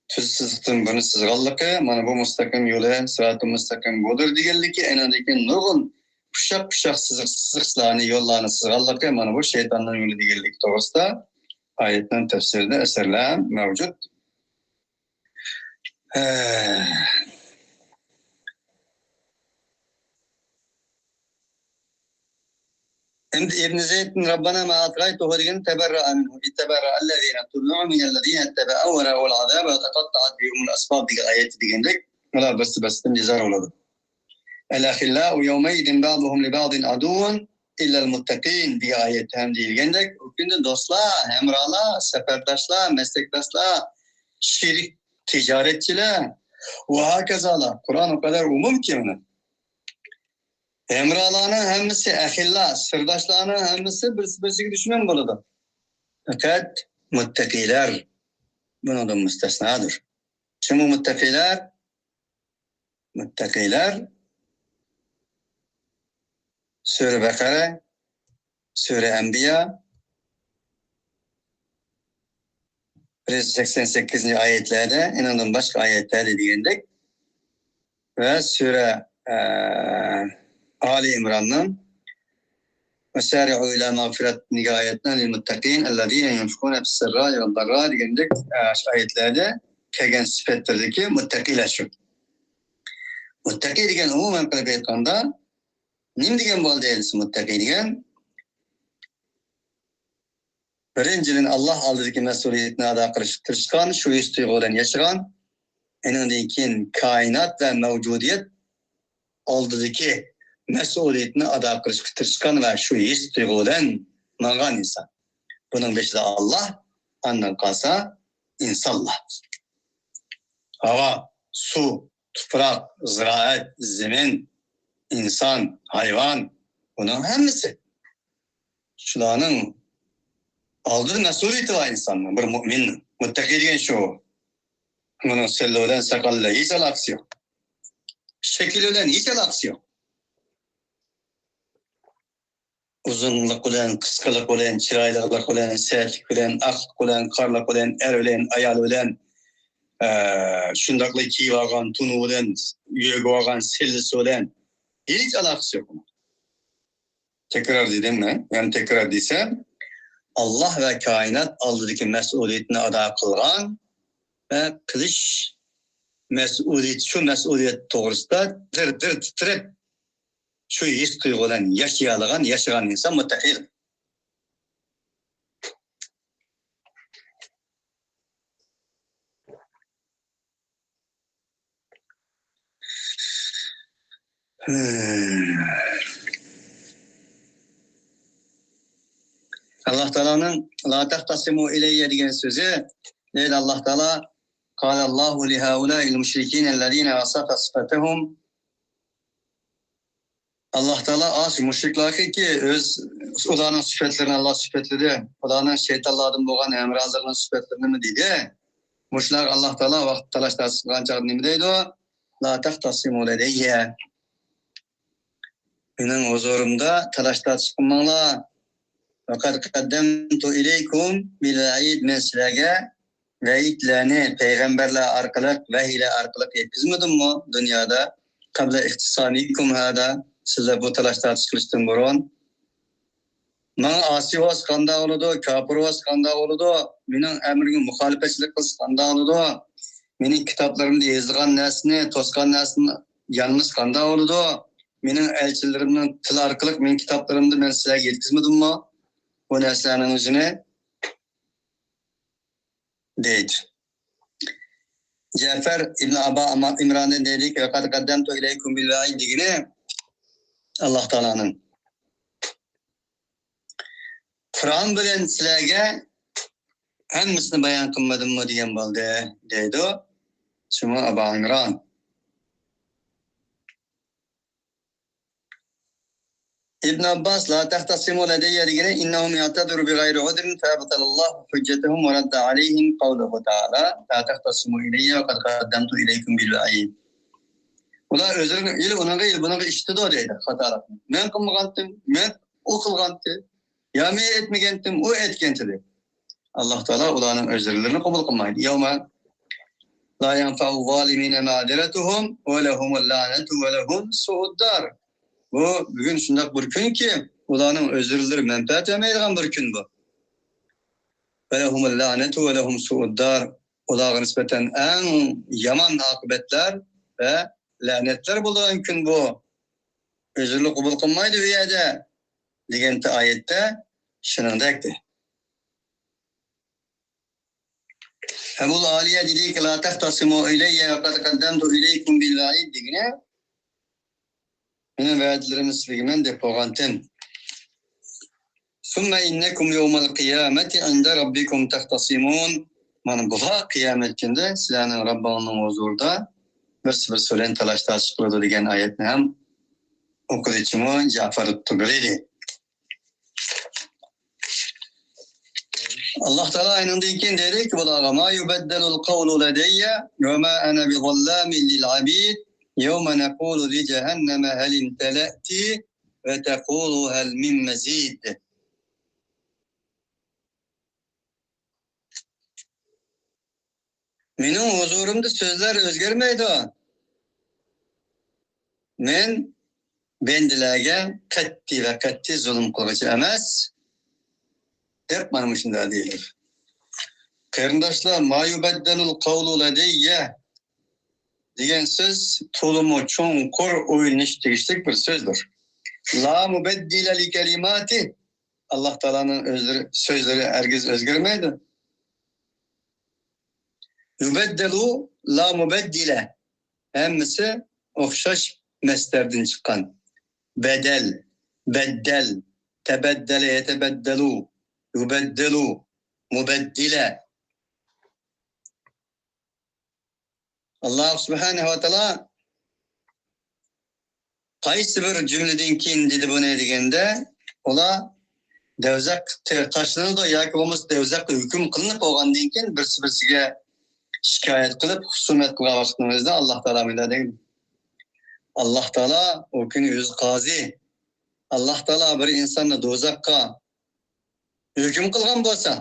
tüzsüzlükten bunu sızgallıkı, mana bu müstakim yolu, sırat-ı müstakim budur digellik en öndeki nurgun puşak sızıkslarını, yollarını sızgallıkı, mana bu şeytanın yolu digellik doğrusu ayetin tefsirinde eserler mevcut. Şimdi İbn Zeyd'in Rabbena ma atgaytuhu degen teberra'a minhu. İtteberra'a allezine tubi'u minellezine ettebe'u ve ra'ul azâbe ve tekatta'at bihumul asbab diye ayeti degendek. Valla basitten cezar oladı. El-ahillâ'u yevmeydin ba'duhum li ba'din aduvun illel muttaqin diye ayet hem degendek. O günde dostlar, hemralar, seferdaşlar, meslektaşlar, şirik ticaretçiler ve hakazalar. Kur'an o kadar umum ki bunu. Emralarının hemisi ahilla, sırdaşlarının hemisi birisi düşman buludu. Fakat muttakiler bunun müstesnadır. Şimdi muttakiler Sure Bekara, Sure Enbiya 188. ayetlerde, inanın başka ayetlerde diyendek ve Sure Ali İmran'ın وَسَارِعُوا إِلَى مَغْفِرَةٍ نِغَايَتْنَا لِلْمُتَّقِينَ الَّذ۪ينَ يُنْفِقُونَ فِي السَّرَّاءِ وَالضَّرَّاءِ diyendek ayetlerde kelgen sifatlerdeki muttakiler şu. Muttaki degan umuman qilib aytganda, nim degan bo'ldi endi muttaki degan? Birinchidan Allah oldidagi mas'uliyatni ado qilishga tirishgan, shu his tuyg'u bilan yashagan, undan keyin koinot va mavjudiyat oldidagi mas'uliyatni ado qilishga tirishgan va shu his tuyg'u bilan mangan inson. Buning beshida Allah, ondan qolsa insonlar. Havo, suv, tuproq, ziroat, zemin, inson, hayvon, buning hammasi. Shularning oldida mas'uliyati var insonning, bir mu'minning. Muttaqi degan shu. Buning silli bilan saqalli hech aloqasi yo'q. Shakli bilan hech aloqasi yo'q. Uzunlik bilan, qisqalik bilan, chiroylilik bilan, sertlik bilan, aql bilan, qorlik bilan, er bilan, ayol bilan, shundaqli kiyib olgan tunu bilan, yurib olgan sillisi bilan hech aloqasi yo'q. Tekrar dedimmi? Yani tekrar desem, Allah ve kainat oldidagi mas'uliyatni ado qilgan ve qilish mas'uliyati, shu mas'uliyat to'g'risida dir titrab shu his tuyg'u bilan yashagan inson muttaqi. Allah Teala'nın la tahtasimu ileyye degan sözü deydi Allah Teala Allahu li haula'il müşrikin ellezine vasafa sıfatahum Allah Teala az müşriklarga ki öz ularning sifatlarini Allah sifatladi, ularning şeytanlardan bo'lgan emralarining sifatlarini mi deydi? Mushlar Allah Teala vaqt talashtirgancha nima deydi? La tahtasimu ileyye. Mening huzurimda talashtirishmanglar. Fakat qaddamtu ileykum bil vaid, men sizlarga vaidlarni payg'ambarlar orqali, vahiylar orqali yetkazmadimmi dunyoda? Qabla ihtisamikum hada, sizlar bu talash-tartish qilishdan burun. Men osiyos qanday bo'ladi, kofirwas qanday bo'ladi, mening amrimga muxolifatchilik qilsa qanday bo'ladi, mening kitoblarimda yozilgan narsani, to'sgan narsani yanlış qanday bo'ladi, mening elchilarimning til orqali men kitoblarimda men sizlarga yetkazmadimmi? Bu narsalarning o'zini deydi. Cafer İbn Aba İmran'da dedi ki qad qaddamtu ilaykum bil vaid degini Allah Teala'nın Kur'an bilan sizlarga hammasini bayon qilmadimmi degan bo'ldi deydi o. Shuni Aba İmran. İbn Abbas la tahtasimu ladeyye degine innahum ya'tadiru bi gayri udrin fa abtalallahu hujjatahum ve radda aleyhim kavluhu ta'ala la tahtasimu ileyye ve kad qaddamtu ileykum bil vaid. Ular özlerine il onaga il bunaga iştidi deydi hatalar. Men qilmagandim, men o qilgandi. Ya men etmagandim, o etgandi. Allah Teala ularning özlerini qabul qilmaydi. Yawma la yanfa'u zalimina ma'diratuhum ve lahumul la'natu ve lahum su'ud dar. Bu bugün şundak bir gün ki ularning özürleri menfaat etmeydigan bir gün bu. Ve lehumul lanetu ve lehum su'uddar. Ularga nispeten en yaman akıbetler ve lanetler bulduğun gün bu. Özürlü kabul kılmaydı bu yerde. Diyen ayette şunundakti. Ebul Aliye dedi ki la tahtasimu ileyye ve kad kaddamtu ileykum bil vaid digine. Benim vaadlerimiz bilgimen depogantim. Sümme innekum yevmel kıyameti inde rabbikum tahtasimun. Mana bu kıyamet günde sizlerinin Rabbinin huzurda bir söylen talaşta çıkıldı diyen ayetini hem okuyucumu Cafer Tugri'di. Allah Teala aynındayken dedi ki bulağa ma yubeddelul kavlu ledeyye ve ma ana bi zallamin lil abid. يوم نقول لجهنم هل امتلأت وتقول هل من مزيد. Mening huzurumda so'zlar o'zgarmaydi. Men bendilarga qat'iy va qat'iy zulm qiluvchi emas, deb mana shunday deyiladi. Qarindoshlar, ma yubaddalul qawlu ladayya degan so'z to'limi cho'nqur o'yinish tegishli bir so'zdir. La mubaddila li kalimati, Alloh taolaning so'zlari hargiz o'zgarmaydi. Yubaddalu la mubaddila, hammasi o'xshash masdardan chiqqan. Bedel, beddel, tebeddele yetebeddalu, yubaddalu, mubaddila. Allah subhanahu wa ta'ala qaysi bir cümleden keyin dedi bu ne degende, ola devzak taşlanıdı yoki bo'lmasa devzakka hukm qilinib bo'lgandan keyin birsi-birsiga shikoyat qilib, husumat qilgan vaqtimizda Alloh taolo dedi. Alloh taolo o kuni o'zi qozi. Alloh taolo bir insonni do'zaxga hukm qilgan bo'lsa,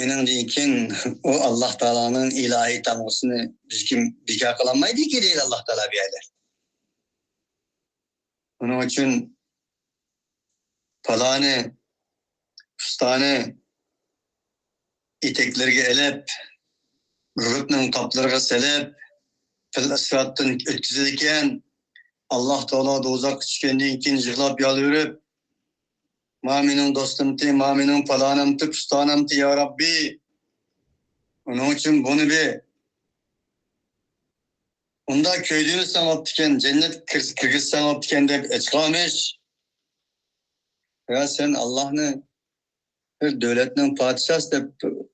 enandan keyin o Alloh taoloning ilohiy taqvosini biz kim bekor qilolmaydi-ki deydi Alloh taolo bu yerda. Onun için falani, ustani eteklerge elep, grupның kaplarga selep, fil-asrattan ötküzülken, Allah Teala dozak düşkenden keyin yığlap yalvarıp, ma mening dostumti, ma mening falanimti, ustanimti ya Rabbi. Onun için bunu bir unda köydüğünü sanattıken, cennet kırgız sanattıken de çıkamış. Ya sen Allah'ını bir devletinin padişahı deb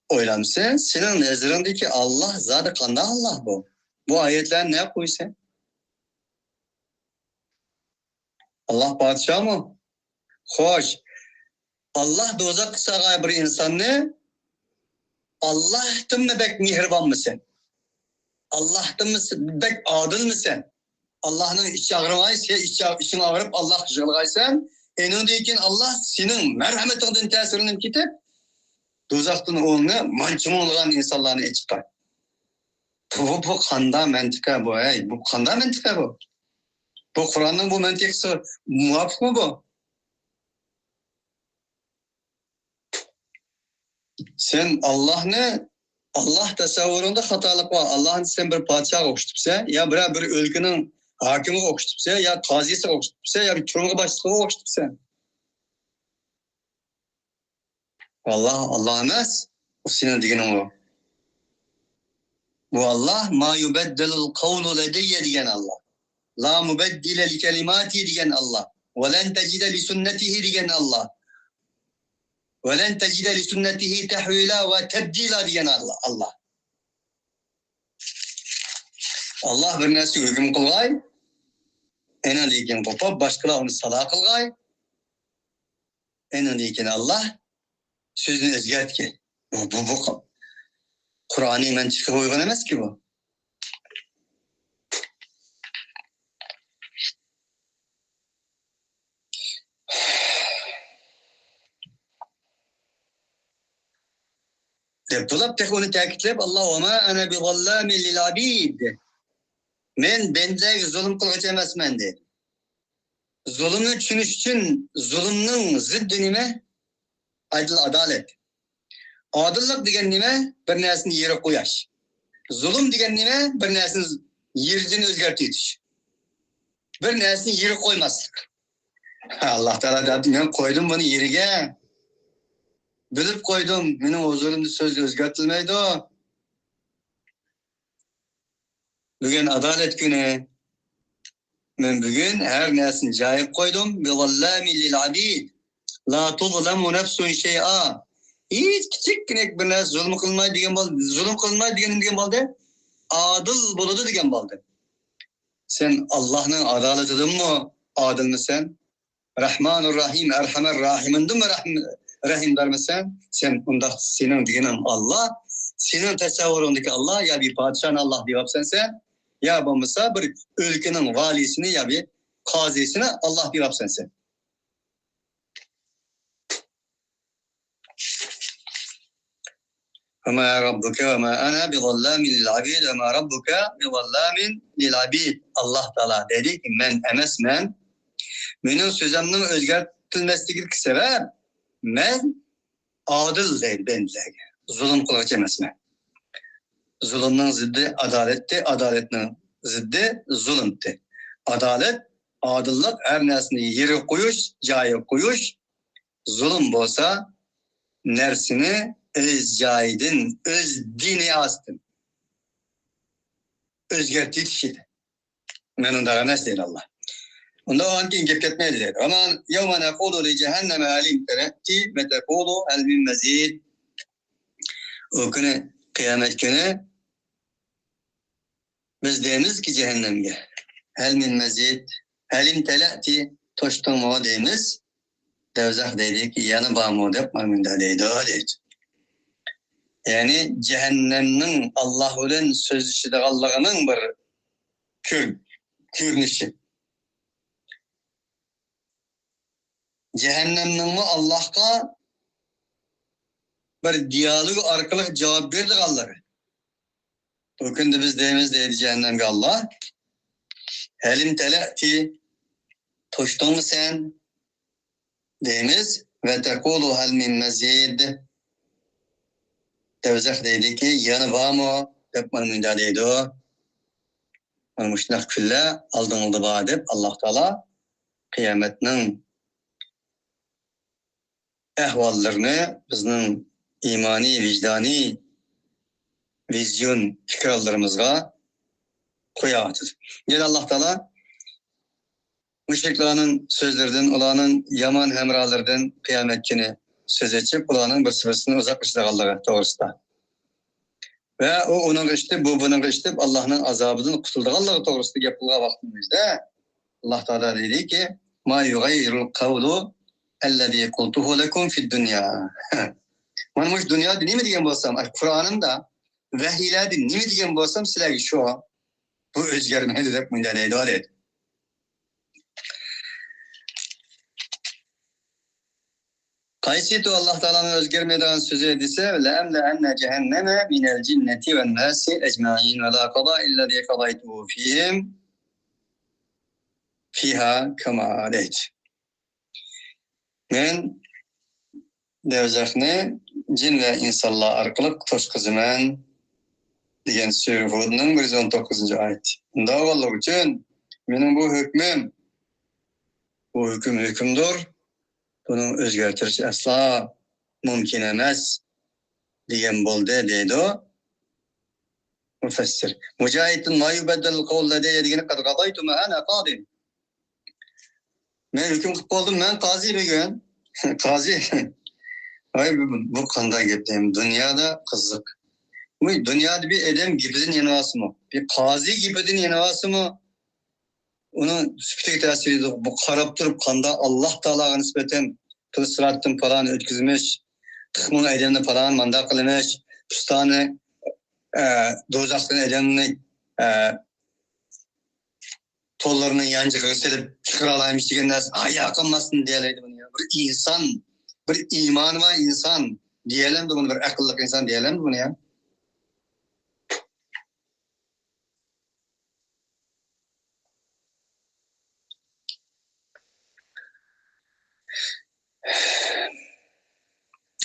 oylamsan, senin nazarındaki Allah zaten qanday Allah bu? Bu ayetler ne koysa? Allah padişah mı? Hoş. Allah dozak kısağa bir insanı Allah'tın mı bek mihriban mısın? Allah'tın mı bek adil misin? Allah'ın içi ağrımaysa, için ağrıp Allah kışılgaysan, enindeyken Allah senin merhametinden tesirinden kitip, dozaktın oğlunu mançımı olan insanlarını çıkar. Bu kanda mentika bu. Bu kanda mentika bu. Bu Kur'an'ın bu mentikası muafık mı bu? Sen Allah tasavvurunda hatalık var. Allah'ın sen bir padişah okşutupsa, ya bir ülkenin hakimi okşutupsa, ya kazisi okşutupsa, ya bir turma başlığı okşutupsa. Allah emas. O senin digenin o. Bu Allah ma yubeddelul kavlu ledeyye diyen Allah. La mubeddile li kelimati diyen Allah. Ve len tecide li sünnetihi diyen Allah. Ve len tecide li sünnetihi tehvila ve tebdila diyen Allah. Allah bir narsa hüküm kılgay, enen deyken kopap, başkalar onu sada kılgay, enen deyken Allah sözünü özgert ki. Bu Kur'an'ı mençike uygun emez ki bu. Depolap tek onu takitlep Allah ve ma ana bi zallamin lil abid. Men bendeki zulüm kılgıcı emasman dedi. Zulümünü düşünüş için zulümün ziddi nime? Adalet. Adillik degen nime? Bir narsani yere koyaş. Zulüm degen nime? Bir narsani yerini özgertitiş. Bir narsani yere koymaslık. Allah Teala dedi, ben koydum bunu yeriga. Bilip koydum, benim huzurumda söz özgertilmeydi o. Bugün adalet günü. Ben bugün her narsani joyiga koydum. Bi zallamin lil abid. La tuzlamu nefsun şey'a. Hiç kichikkinek bir narsa zulm qilmaydi degan bo'ldi. Zulm qilmaydi degan bo'ldi. Adil bo'ladi degan bo'ldi. Sen Allah'ның adaletidanmi adilmisan? Rahmanur Rahim, Erhamer Rahim'indanmi rahimdarmisan? Sen unda senin deganin Allah, senin tasavvurundaki Allah ya bir padişahın Allah deyapsan sen, ya bo'lmasa bir ülkenin valisini ya bir qazisini Allah deyapsan sen. وَمَا رَبُّكَ وَمَا أَنَا بِظَلَّامٍ لِلْعَبِيدِ وَمَا رَبُّكَ بِظَلَّامٍ لِلْعَبِيدِ. Allah Teala dedi ki men emesmen menin sözümün özgertilmeslik sebep men adil değil bendilerge. Zulüm kılıç emesmen. Zulümün ziddi adaletti, adaletin ziddi zulümdi. Adalet, adillik her nesini yeri koyuş, cayı koyuş. Zulüm bolsa nersini öz cayidin, öz dini astın. Özgertiği kişiydi. Menun dağı nesneydi Allah. Onda o anki ingep ketmeydi dedi. Ama yevme nekulu li cehenneme alim teretti ve tekulu el min mezid. O günü, kıyamet günü biz deyimiz ki cehennemge. El min mezid. Elim teletti toştun mu deyimiz. Devzak dedi ki yanı bağımı deyip mamunda deydi o deydi. Yani cehennemin Allah'ın sözü de Allah'ın bir kürnüşü. Cehennemin mi Allah'a bir diyalog arkalık cevap verdik Allah'a. O günde biz deyimiz deydi cehennemge Allah. Elim teletti toştun mu sen deyimiz ve tekulu hel min mezid. Devzak deydi ki yanı var mı? Yapmanın müdahale deydi o. Müşnak külle aldığınıldı badip Allah Teala kıyametinin ehvallarını bizning imani, vicdani vizyon fikrlarımızga koyatıdır. Yani Allah Teala müşriklerin sözlerden, olanın yaman hemralardan kıyamet günü söz edip, olanın bir sıvısını uzaklaştırır Allah'a doğrusu da. Ve o onun geçti, bu bunun geçti, Allah'ın azabından kurtuldu. Allah'a doğrusu da yapıldığı vaktimizde Allah Teala dedi ki ma yugayyirul kavlu ellezî kultuhu lekum fid dünya. Manmış dünyada ne mi diyen bolsam, Kur'an'ında vehiylerdi ne mi diyen bolsam sizlerge şu bu özgermeydi de müdahale ediyor. Kaysitu Allah Teala'nın özgermeden sözü edilse le emle enne cehenneme minel cinneti ve nasi ecmaîn ve la qada illa diye kadaytuhu fihim fiha kema aleyt. Men devzakni cin ve insanlar arkalık toşkızımen diyen Sure Hud'un 119. ayet. Unda vallahu için benim bu hükmüm bu hükümdür. Bunun özgertiriş asla mümkün emez diyen boldu deydi o müfessir. Mücahit'in ma yubeddel kavl diye dediğini kad qadaytu ma ana qadim. Men hüküm kılıp oldum, men kazi bir gün. Kazi. Ay bu kanda gepteyim. Dünyada kızlık. Bu dünyada bir edem gibidin yenivası mı? Bir kazi gibidin yenivası mı? Onun süpütek tesiri bu karab durup kanda Allah Teala'ya nispeten kılıçırattın falan ötküzmüş. Tıkmın edemini falan manda kılmış. Püstane dozaktan edemini tollarının yancı kırselip çıkıralaymış diyenler ayağa kalmasın diyeleydi bunu ya. Bir insan, bir iman var insan diyelim de bunu, bir akıllık insan diyelim de bunu ya.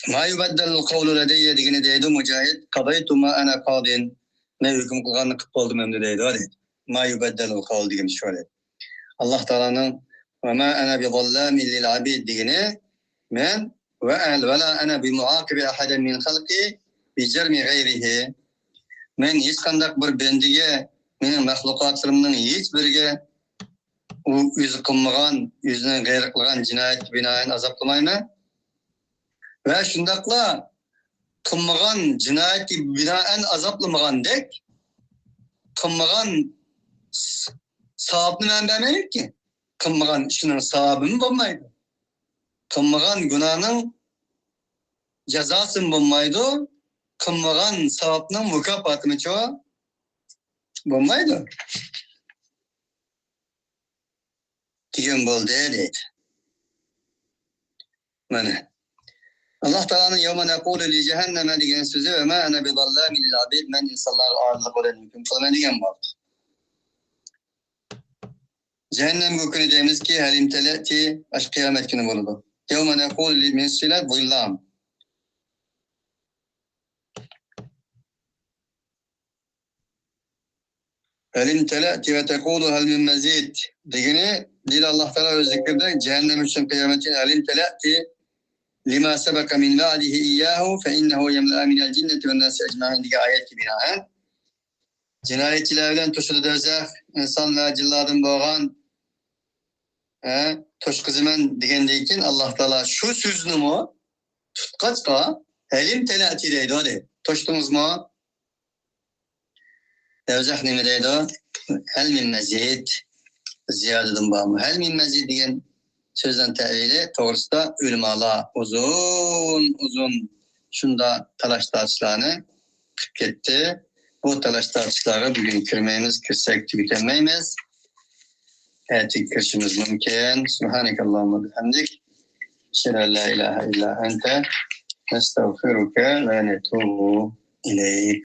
Ma yubeddel kavlu ledeyye digini deydi Mücahit. Kadaytu ma ana kadin. Ne hüküm kılganını kıp oldum hem de deydi. Hadi. Ma yubeddel kavlu digini şöyle. Allah Teala'nın ve ma ana bi zallamin lil abid digini men ve la ana bi muakibi ahaden min halki bi cermi gayrihi. Men hiç kandak bir bendiye menin mahlukatlarımın hiç birge o yüzü kılmagan, yüzüne gayrı kılgan cinayet binaen azaplamayma. Ve şundakla kılmagan cinayeti binaen azaplamagan dek kılmagan sahabını ben vermeyip ki. Kılmagan şunun sahabını bulmaydı. Kılmagan günahının cezasını bulmaydı. Kılmagan sahabının mükafatını çoğu bulmaydı. Diyen bol değil. Yani Allah Teala'nın yevme nekulu li cehenneme diyen sözü ve ma ene bi zallamin lil abid men insanlar ağırlık olan hüküm kılma diyen var. Cehennem gökünü demiz ki hel imteleti aş kıyamet günü bulundu. Yevme nekulu li min silat zillam. Elim telati ve tekulu hel min mezid. Digini dil Allah Teala öz zikirde cehennem için kıyametin elim telati lima sebeka min va'dihi iyyahu fe innehu yemla'a minel cinneti ve nasi ecma'in diye ayet gibi binaen. Cinayetçilerden tuşulu dözek, insan ve cilladın boğan toş kızımen digendeyken Allah Teala şu sözünü mu tutkaçka elim telati deydi o de. Toştunuz mu? Dövzek nemi deydi o? Hel min mezid ziyadedin bağımı. Hel min mezid diyen sözden tevili doğrusu da ulemalar uzun şunda talaş tartışlarını gitti. Bu talaş tartışları bugün kirsek tüketemeyimiz. Etik kirşimiz mümkün. Subhanekallahumma bihamdik. Şerhe la ilahe illa ente. Nestağfiruke ve netubu ileyk.